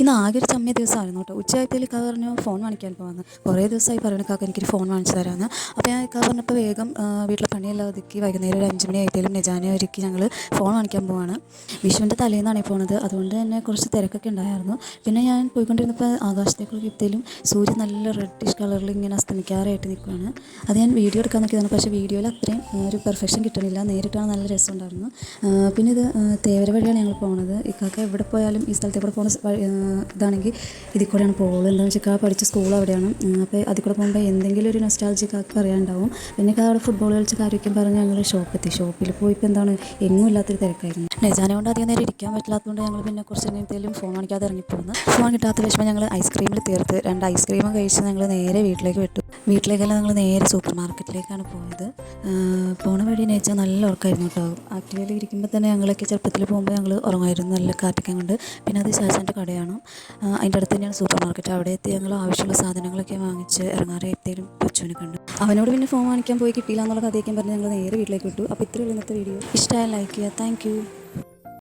ഇന്ന് ആകെ ഒരു ചമ്മിയ ദിവസമായിരുന്നു കേട്ടോ. ഉച്ചയായത്തിൽ ഇക്ക പറഞ്ഞു ഫോൺ വാങ്ങിക്കാൻ പോകാമെന്ന്. കുറേ ദിവസമായി പറയണ കാക്ക എനിക്കൊരു ഫോൺ വാങ്ങിച്ചു തരാമെന്ന്. അപ്പോൾ ഞാൻ ഇക്ക പറഞ്ഞപ്പോൾ വേഗം വീട്ടിലെ പണിയെല്ലാം ഒതുക്കി വൈകുന്നേരം ഒരു 5 മണി ആയിട്ടേലും നിജാനെ ഒരുക്കി ഞങ്ങൾ ഫോൺ വാങ്ങിക്കാൻ പോവാണ്. വിഷുവിൻ്റെ തലേന്നാണ് ഈ പോണത്. അതുകൊണ്ട് തന്നെ കുറച്ച് തിരക്കൊക്കെ ഉണ്ടായിരുന്നു. പിന്നെ ഞാൻ പോയിക്കൊണ്ടിരുന്നപ്പോൾ ആകാശത്തേക്കുള്ള എത്തിയാലും സൂര്യൻ നല്ല റെഡിഷ് കളറിൽ ഇങ്ങനെ അസ്തമിക്കാറായിട്ട് നിൽക്കുകയാണ്. അത് ഞാൻ വീഡിയോ എടുക്കാൻ നോക്കിയതാണ്. പക്ഷേ വീഡിയോയിൽ അത്രയും ഒരു പെർഫെക്ഷൻ കിട്ടണില്ല. നേരിട്ടാണ് നല്ല രസമുണ്ടായിരുന്നു. പിന്നെ ഇത് തേവര വഴിയാണ് ഞങ്ങൾ പോകുന്നത്. ഇക്കാക്ക എവിടെ പോയാലും ഈ സ്ഥലത്തെ കൂടെ പോകുന്ന ഇതാണെങ്കിൽ ഇതിൽ കൂടെയാണ് പോകുള്ളൂ. എന്താണെന്ന് വെച്ചാൽ പഠിച്ച സ്കൂൾ അവിടെയാണ്. അപ്പോൾ അതിൽ കൂടെ പോകുമ്പോൾ എന്തെങ്കിലും ഒരു നൊസ്റ്റാൾജിക് ആക്കി അറിയാനുണ്ടാവും. പിന്നെ അവിടെ ഫുട്ബോൾ കളിച്ച കാര്യമൊക്കെ പറഞ്ഞ് ഞങ്ങൾ ഷോപ്പിൽ പോയിപ്പോൾ എന്താണ് എങ്ങും ഇല്ലാത്തൊരു തിരക്കായിരുന്നു. നെജാനെ കൊണ്ട് അധികം നേരം ഇരിക്കാൻ പറ്റില്ലാത്തതുകൊണ്ട് ഞങ്ങൾ പിന്നെ കുറച്ച് കഴിഞ്ഞാലും ഫോൺ കാണിക്കാതെ ഇറങ്ങിപ്പോകുന്നു. ഫോൺ കിട്ടാത്ത വിഷമം ഞങ്ങൾ ഐസ്ക്രീമിൽ തീർത്ത് 2 ഐസ്ക്രീമും കഴിച്ച് ഞങ്ങൾ നേരെ വീട്ടിലേക്ക് വിട്ടു. വീട്ടിലേക്കല്ല ഞങ്ങൾ നേരെ സൂപ്പർ മാർക്കറ്റിലേക്കാണ് പോയത്. പോണ വഴി നെജ നല്ല ഉറക്കമായിരുന്നു കേട്ടോ. ആക്റ്റീവയിൽ ഇരിക്കുമ്പോൾ തന്നെ ഞങ്ങളൊക്കെ ചെറുപ്പത്തിൽ പോകുമ്പോൾ ഞങ്ങൾ ഉറങ്ങുമായിരുന്നു നല്ല കാറ്റൊക്കെ കൊണ്ട്. പിന്നെ അത് ശാശാൻ്റെ കടയാണ്. അതിൻ്റെ അടുത്ത് തന്നെയാണ് സൂപ്പർ മാർക്കറ്റ്. അവിടെ എത്തി ഞങ്ങൾ ആവശ്യമുള്ള സാധനങ്ങളൊക്കെ വാങ്ങിച്ച് ഇറങ്ങാറെ എത്തിയും പച്ചുവിനെ കണ്ടു. അവനോട് പിന്നെ ഫോൺ വാങ്ങിക്കാൻ പോയി കിട്ടിയില്ല എന്നുള്ള കഥയൊക്കെ പറഞ്ഞ് ഞങ്ങൾ നേരെ വീട്ടിലേക്ക് വിട്ടു. അപ്പോൾ ഇത്രയുള്ള ഇന്നത്തെ വീഡിയോ. ഇഷ്ടമായ ലൈക്ക് ചെയ്യുക. Thank you.